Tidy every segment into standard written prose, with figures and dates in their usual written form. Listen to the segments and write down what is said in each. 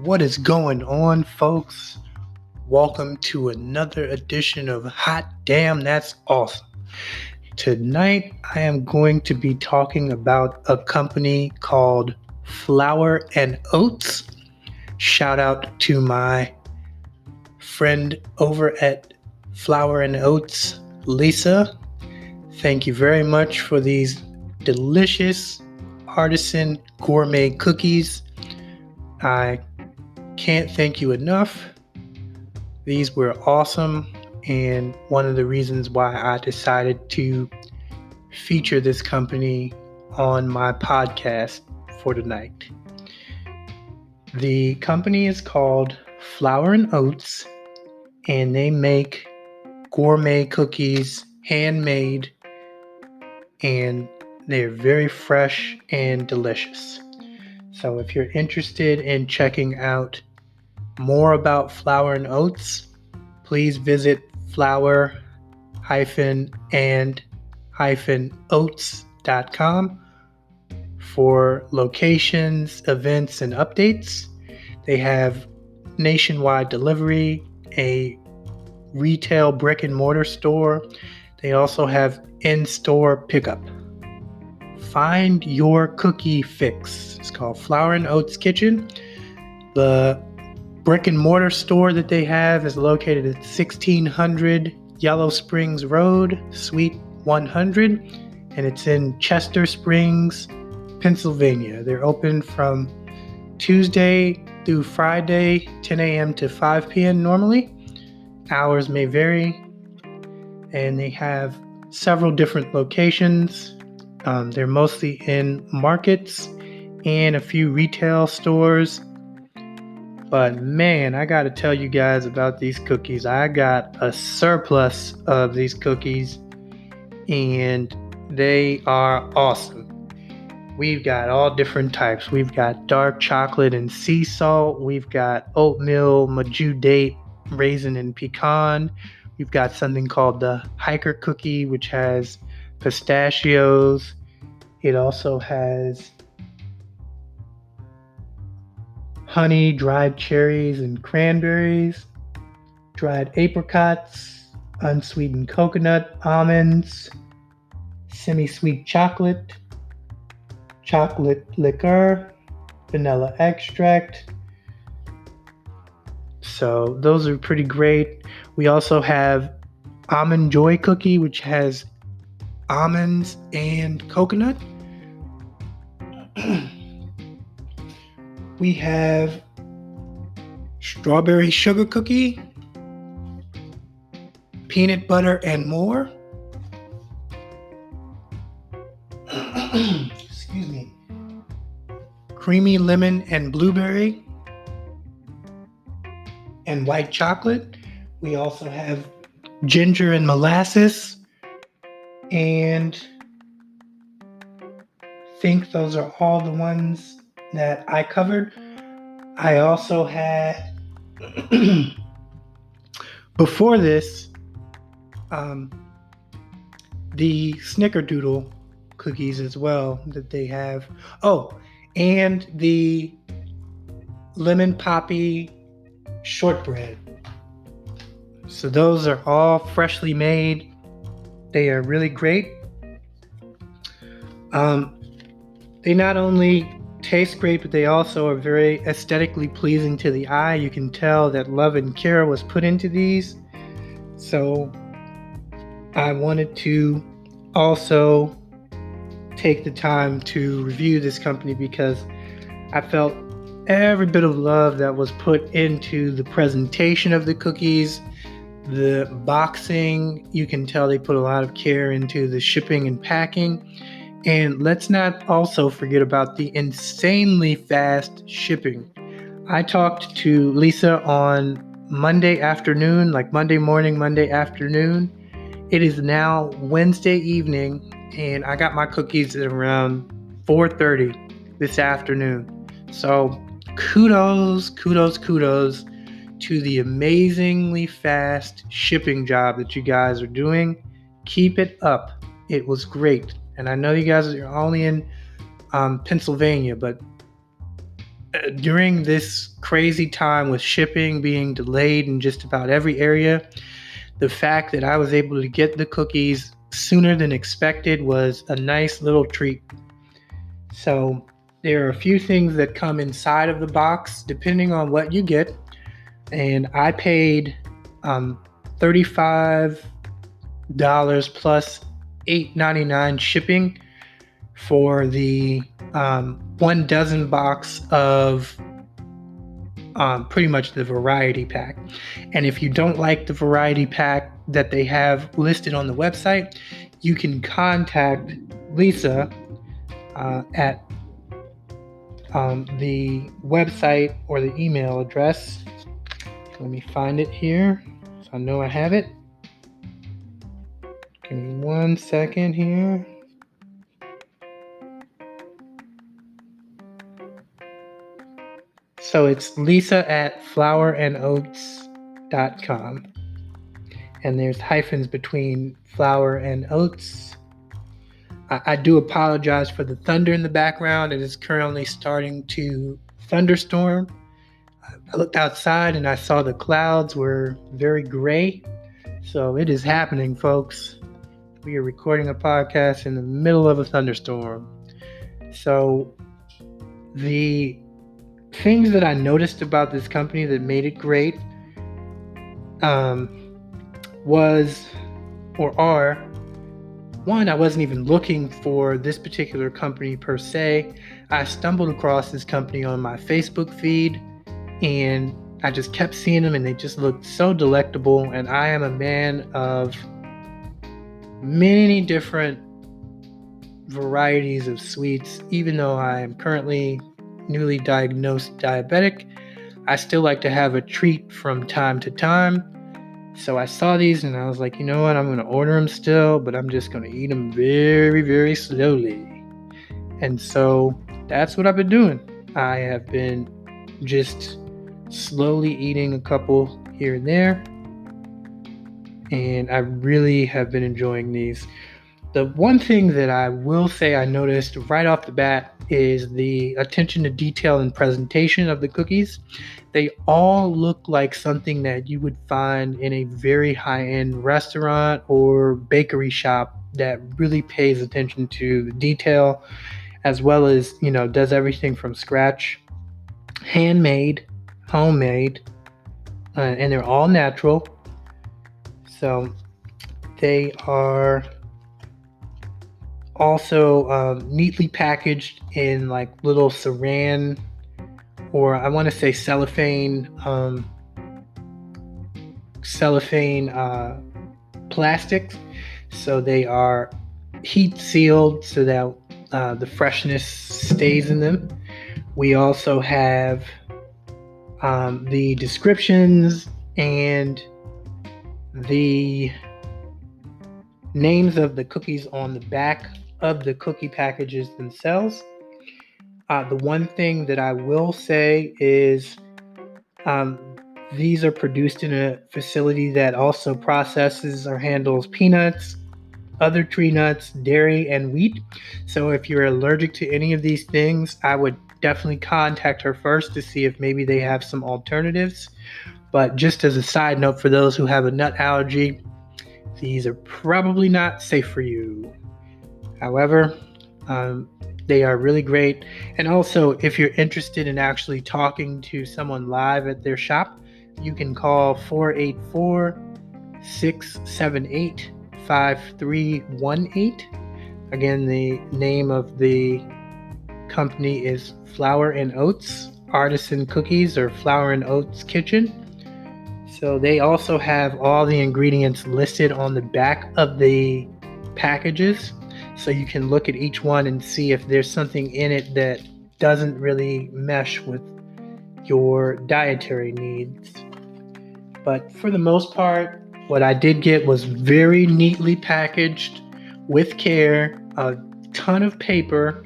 What is going on, folks? Welcome to another edition of Hot Damn, That's Awesome. Tonight, I am going to be talking about a company called Flour and Oats. Shout out to my friend over at Flour and Oats, Lisa. Thank you very much for these delicious Artisan gourmet cookies. I can't thank you enough. These were awesome, and one of the reasons why I decided to feature this company on my podcast for tonight. The company is called Flour and Oats, and they make gourmet cookies, handmade, and they're very fresh and delicious. So if you're interested in checking out more about Flour and Oats, please visit flour-and-oats.com for locations, events, and updates. They have nationwide delivery, a retail brick and mortar store. They also have in-store pickup. Find your cookie fix. It's called Flour and Oats Kitchen. The brick and mortar store that they have is located at 1600 Yellow Springs Road, Suite 100, and it's in Chester Springs, Pennsylvania. They're open from Tuesday through Friday, 10 a.m. to 5 p.m. normally. Hours may vary, and they have several different locations. They're mostly in markets and a few retail stores. But man, I got to tell you guys about these cookies. I got a surplus of these cookies, and they are awesome. We've got all different types. We've got dark chocolate and sea salt. We've got oatmeal, maju date, raisin, and pecan. We've got something called the hiker cookie, which has pistachios. It also has honey, dried cherries and cranberries, dried apricots, unsweetened coconut, almonds, semi-sweet chocolate, chocolate liqueur, vanilla extract. So those are pretty great. We also have almond joy cookie, which has almonds and coconut. We have strawberry sugar cookie, peanut butter and more. Excuse me. Creamy lemon and blueberry and white chocolate. We also have ginger and molasses, and I think those are all the ones that I covered. I also had before this the Snickerdoodle cookies as well that they have. Oh, and the lemon poppy shortbread. So those are all freshly made. They are really great. They not only taste great, but they also are very aesthetically pleasing to the eye. You can tell that love and care was put into these. So I wanted to also take the time to review this company because I felt every bit of love that was put into the presentation of the cookies, the boxing. You can tell they put a lot of care into the shipping and packing. And let's not also forget about the insanely fast shipping. I talked to Lisa on Monday afternoon, like Monday morning, Monday afternoon. It is now Wednesday evening, and I got my cookies at around 4:30 this afternoon. So kudos to the amazingly fast shipping job that you guys are doing. Keep it up. It was great. And I know you guys are only in Pennsylvania, but during this crazy time with shipping being delayed in just about every area, the fact that I was able to get the cookies sooner than expected was a nice little treat. So there are a few things that come inside of the box depending on what you get. And I paid $35 plus $8.99 shipping for the 1 dozen box of pretty much the variety pack. And if you don't like the variety pack that they have listed on the website, you can contact Lisa at the website or the email address. Let me find it here so I know I have it. Give me 1 second here. So it's Lisa at flourrandoats.com. And there's hyphens between flour and oats. I do apologize for the thunder in the background. It is currently starting to thunderstorm. I looked outside and I saw the clouds were very gray. So it is happening, folks. We are recording a podcast in the middle of a thunderstorm. So the things that I noticed about this company that made it great are, one, I wasn't even looking for this particular company per se. I stumbled across this company on my Facebook feed, and I just kept seeing them, and they just looked so delectable. And I am a man of many different varieties of sweets. Even though I am currently newly diagnosed diabetic, I still like to have a treat from time to time. So I saw these and I was like, you know what, I'm going to order them still, but I'm just going to eat them very, very slowly. And so that's what I've been doing. I have been just slowly eating a couple here and there, and I really have been enjoying these. The one thing that I will say I noticed right off the bat is the attention to detail and presentation of the cookies. They all look like something that you would find in a very high-end restaurant or bakery shop that really pays attention to the detail, as well as, does everything from scratch, handmade, homemade, and they're all natural. So they are also neatly packaged in like little saran, or I want to say cellophane plastics. So they are heat sealed so that the freshness stays in them. We also have the descriptions and the names of the cookies on the back of the cookie packages themselves. The one thing that I will say is these are produced in a facility that also processes or handles peanuts, other tree nuts, dairy, and wheat. So if you're allergic to any of these things, I would definitely contact her first to see if maybe they have some alternatives. But just as a side note, for those who have a nut allergy, these are probably not safe for you. However, they are really great. And also, if you're interested in actually talking to someone live at their shop, you can call 484-678-5318. Again, the name of the company is Flour and Oats Artisan Cookies, or Flour and Oats Kitchen. So they also have all the ingredients listed on the back of the packages. So you can look at each one and see if there's something in it that doesn't really mesh with your dietary needs. But for the most part, what I did get was very neatly packaged with care, a ton of paper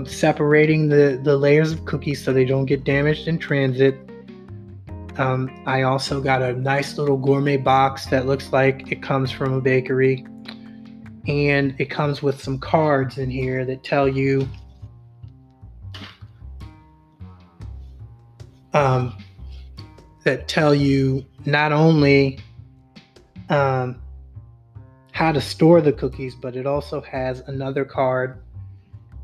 separating the layers of cookies so they don't get damaged in transit. I also got a nice little gourmet box that looks like it comes from a bakery. And it comes with some cards in here that tell you that tell you not only how to store the cookies, but it also has another card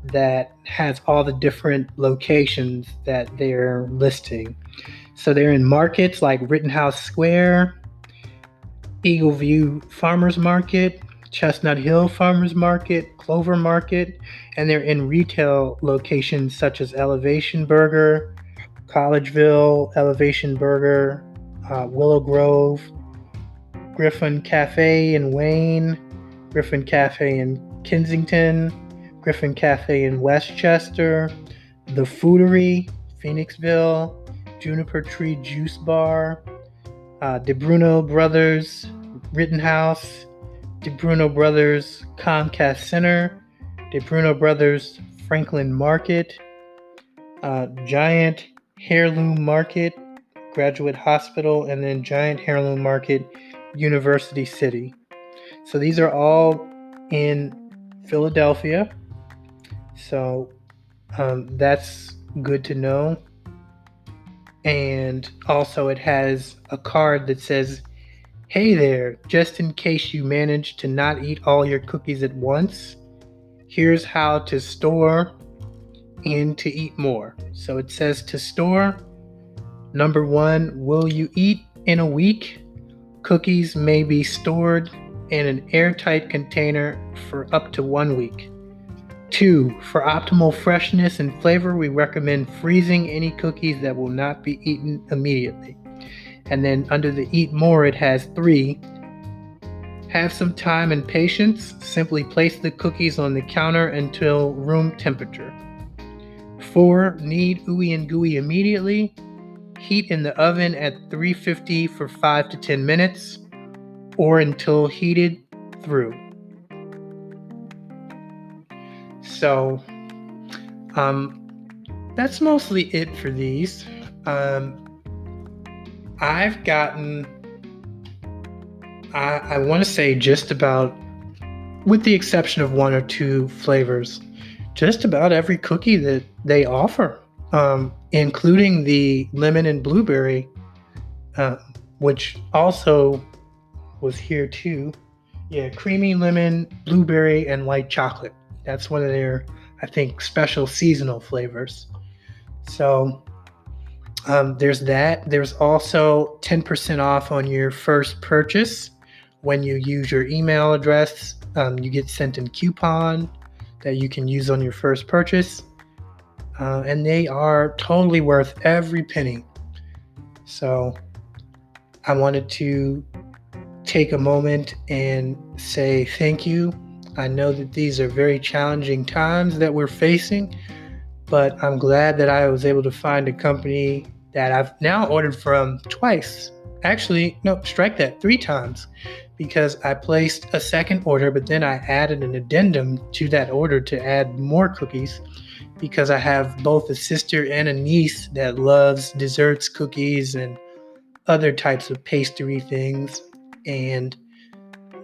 that has all the different locations that they're listing. So they're in markets like Rittenhouse Square, Eagle View Farmers Market, Chestnut Hill Farmers Market, Clover Market, and they're in retail locations such as Elevation Burger, Collegeville, Elevation Burger, Willow Grove, Griffin Cafe in Wayne, Griffin Cafe in Kensington, Griffin Cafe in Westchester, The Foodery, Phoenixville, Juniper Tree Juice Bar, De Bruno Brothers, Rittenhouse, De Bruno Brothers Comcast Center, De Bruno Brothers Franklin Market, Giant Heirloom Market, Graduate Hospital, and then Giant Heirloom Market, University City. So these are all in Philadelphia. So that's good to know. And also it has a card that says, "Hey there, just in case you manage to not eat all your cookies at once, here's how to store and to eat more." So it says to store, number 1, will you eat in a week? Cookies may be stored in an airtight container for up to 1 week. 2, for optimal freshness and flavor, we recommend freezing any cookies that will not be eaten immediately. And then under the eat more, it has 3, have some time and patience. Simply place the cookies on the counter until room temperature. 4, need ooey and gooey immediately. Heat in the oven at 350 for 5 to 10 minutes or until heated through. So that's mostly it for these. I've gotten, I want to say just about, with the exception of 1 or 2 flavors, just about every cookie that they offer, including the lemon and blueberry, which also was here too. Yeah, creamy lemon, blueberry, and white chocolate. That's one of their, I think, special seasonal flavors. So there's that. There's also 10% off on your first purchase. When you use your email address, you get sent a coupon that you can use on your first purchase. And they are totally worth every penny. So I wanted to take a moment and say thank you. I know that these are very challenging times that we're facing, but I'm glad that I was able to find a company that I've now ordered from twice. Actually, no, strike that, 3 times, because I placed a second order, but then I added an addendum to that order to add more cookies because I have both a sister and a niece that loves desserts, cookies, and other types of pastry things. And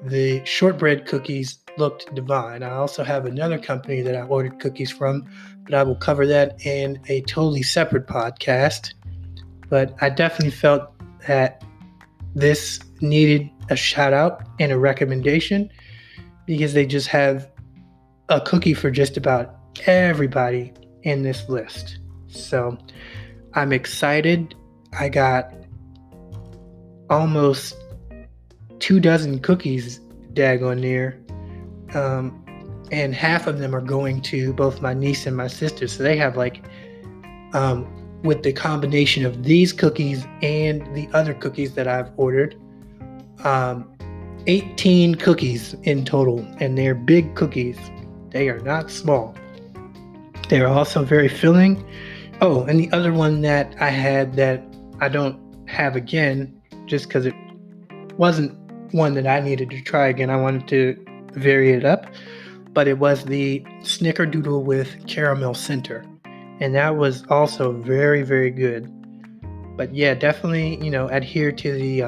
the shortbread cookies looked divine. I also have another company that I ordered cookies from, but I will cover that in a totally separate podcast. But I definitely felt that this needed a shout out and a recommendation because they just have a cookie for just about everybody in this list. So I'm excited. I got almost 24 cookies daggone near. And half of them are going to both my niece and my sister. So they have like, with the combination of these cookies and the other cookies that I've ordered, 18 cookies in total. And they're big cookies. They are not small. They're also very filling. Oh, and the other one that I had that I don't have again, just because it wasn't one that I needed to try again. I wanted to vary it up, but it was the Snickerdoodle with caramel center, and that was also very, very good. But yeah, definitely, adhere to the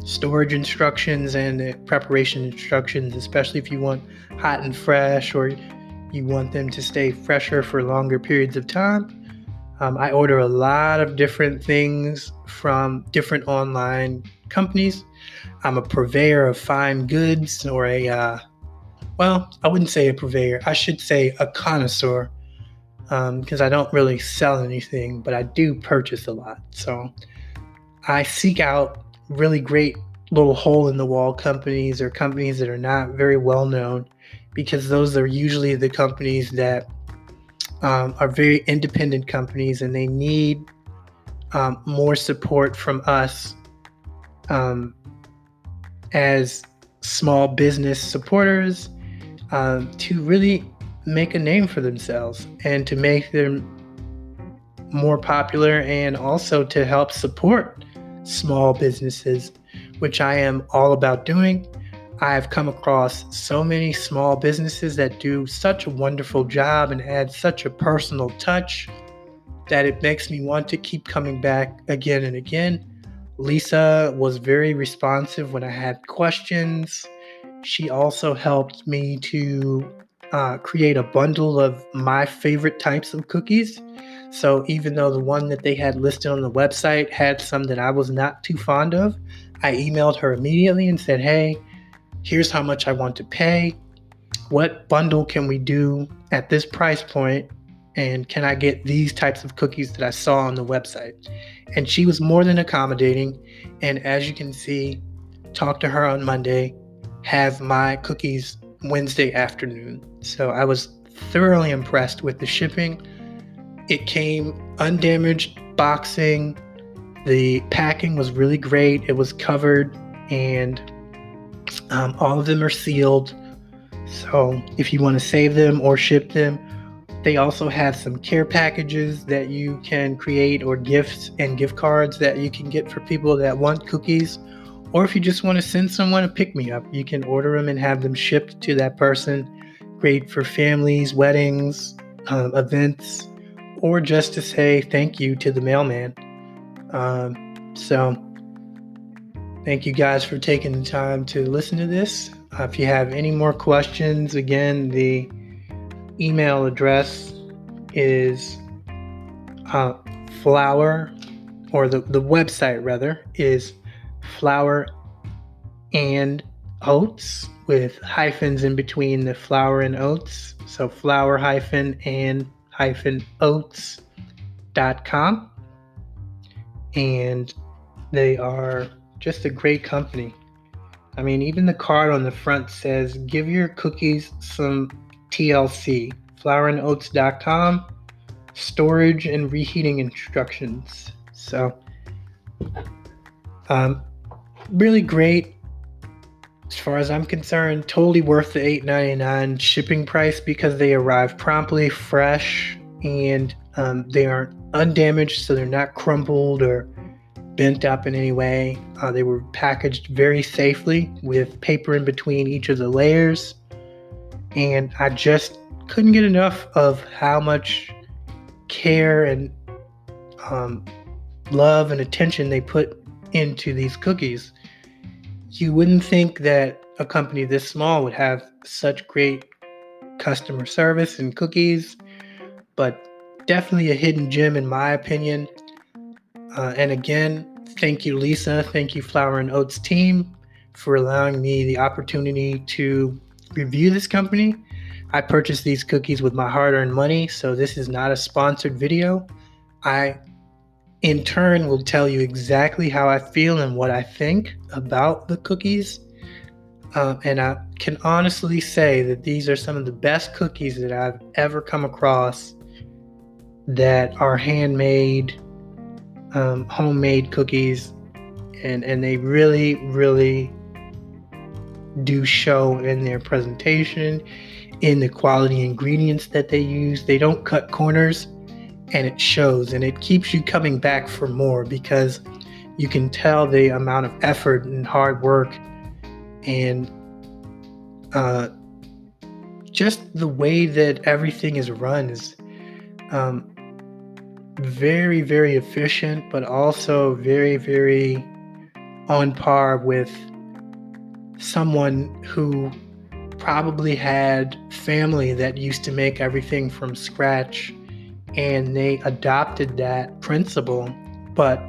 storage instructions and the preparation instructions, especially if you want hot and fresh or you want them to stay fresher for longer periods of time. I order a lot of different things from different online companies. I'm a purveyor of fine goods, or I wouldn't say a purveyor. I should say a connoisseur, because I don't really sell anything, but I do purchase a lot. So I seek out really great little hole-in-the-wall companies, or companies that are not very well known, because those are usually the companies that are very independent companies, and they need more support from us as small business supporters, to really make a name for themselves and to make them more popular, and also to help support small businesses, which I am all about doing. I have come across so many small businesses that do such a wonderful job and add such a personal touch that it makes me want to keep coming back again and again. Lisa was very responsive when I had questions. She also helped me to create a bundle of my favorite types of cookies. So even though the one that they had listed on the website had some that I was not too fond of, I emailed her immediately and said, hey, here's how much I want to pay. What bundle can we do at this price point? And can I get these types of cookies that I saw on the website? And she was more than accommodating. And as you can see, talk to her on Monday, have my cookies Wednesday afternoon. So I was thoroughly impressed with the shipping. It came undamaged boxing. The packing was really great. It was covered, and all of them are sealed. So if you want to save them or ship them, they also have some care packages that you can create, or gifts and gift cards that you can get for people that want cookies. Or if you just want to send someone a pick-me-up, you can order them and have them shipped to that person. Great for families, weddings, events, or just to say thank you to the mailman. So thank you guys for taking the time to listen to this. If you have any more questions, again, the email address is flour, or the website rather, is flour and oats, with hyphens in between the flour and oats. So flour and oats.com. And they are just a great company. I mean, even the card on the front says, give your cookies some TLC, flourandoats.com, storage and reheating instructions. So, really great. As far as I'm concerned, totally worth the $8.99 shipping price, because they arrive promptly, fresh, and they aren't undamaged, so they're not crumpled or bent up in any way. They were packaged very safely with paper in between each of the layers, and I just couldn't get enough of how much care and love and attention they put into these cookies. You wouldn't think that a company this small would have such great customer service and cookies, but definitely a hidden gem in my opinion. And again, thank you, Lisa. Thank you, Flour and Oats team, for allowing me the opportunity to review this company. I purchased these cookies with my hard-earned money, so this is not a sponsored video. I, in turn, will tell you exactly how I feel and what I think about the cookies. And I can honestly say that these are some of the best cookies that I've ever come across that are handmade, homemade cookies, and they really, really do show in their presentation, in the quality ingredients that they use. They don't cut corners, and it shows, and it keeps you coming back for more, because you can tell the amount of effort and hard work, and just the way that everything is run is very, very efficient, but also very, very on par with someone who probably had family that used to make everything from scratch, and they adopted that principle, but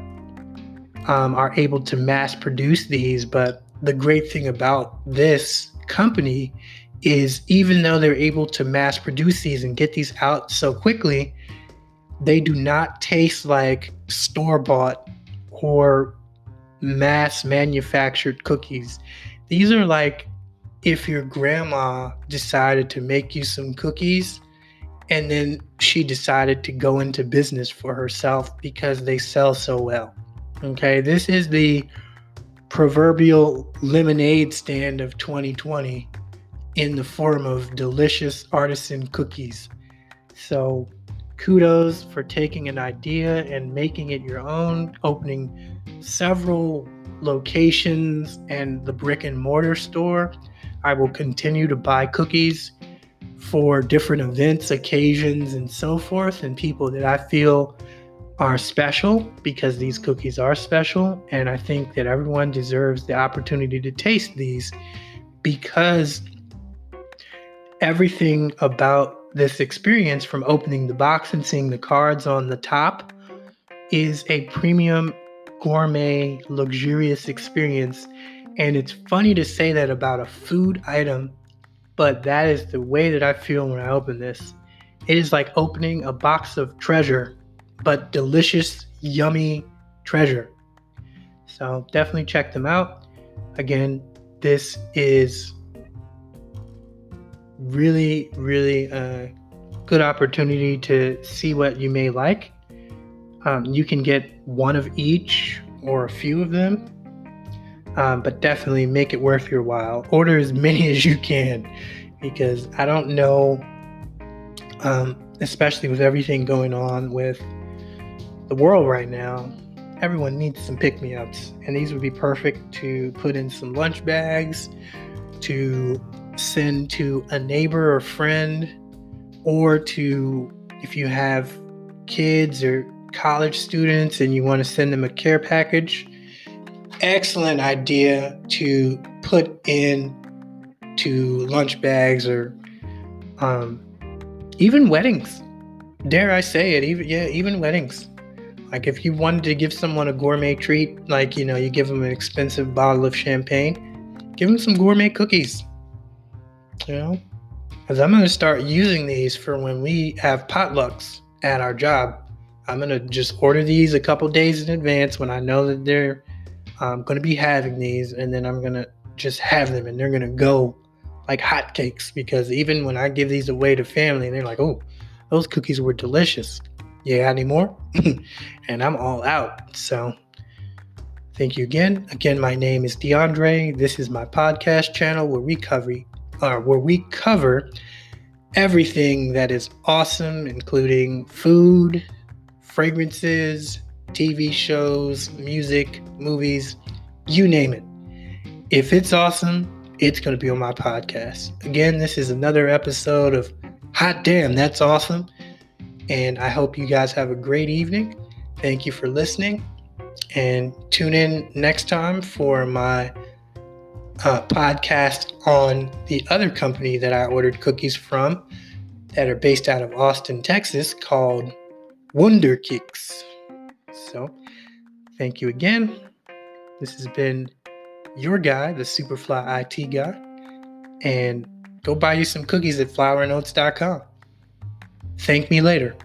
are able to mass produce these. But the great thing about this company is even though they're able to mass produce these and get these out so quickly, they do not taste like store-bought or mass manufactured cookies. These are like if your grandma decided to make you some cookies and then she decided to go into business for herself because they sell so well. Okay, this is the proverbial lemonade stand of 2020 in the form of delicious artisan cookies. So kudos for taking an idea and making it your own, opening several locations and the brick and mortar store. I will continue to buy cookies for different events, occasions, and so forth, and people that I feel are special, because these cookies are special, and I think that everyone deserves the opportunity to taste these, because everything about this experience, from opening the box and seeing the cards on the top, is a premium, gourmet, luxurious experience. And it's funny to say that about a food item, but that is the way that I feel when I open this. It is like opening a box of treasure, but delicious, yummy treasure. So definitely check them out. Again, this is really, really a good opportunity to see what you may like. You can get one of each or a few of them, but definitely make it worth your while. Order as many as you can, because I don't know, especially with everything going on with the world right now, everyone needs some pick-me-ups, and these would be perfect to put in some lunch bags, to send to a neighbor or friend, or to, if you have kids or college students and you want to send them a care package, excellent idea to put in to lunch bags, or even weddings. Dare I say it, even weddings. Like if you wanted to give someone a gourmet treat, like, you give them an expensive bottle of champagne, give them some gourmet cookies, because I'm going to start using these for when we have potlucks at our job. I'm going to just order these a couple days in advance when I know that they're going to be having these, and then I'm going to just have them, and they're going to go like hotcakes, because even when I give these away to family, they're like, oh, those cookies were delicious. You got any more? And I'm all out. So thank you again. Again, my name is DeAndre. This is my podcast channel where we cover everything that is awesome, including food, fragrances, TV shows, music, movies, you name it. If it's awesome, it's going to be on my podcast. Again, this is another episode of Hot Damn, That's Awesome. And I hope you guys have a great evening. Thank you for listening. And tune in next time for my podcast on the other company that I ordered cookies from, that are based out of Austin, Texas, called Wonder Kicks. So thank you again. This has been your guy, the Superfly IT guy. And go buy you some cookies at flowerandoats.com. Thank me later.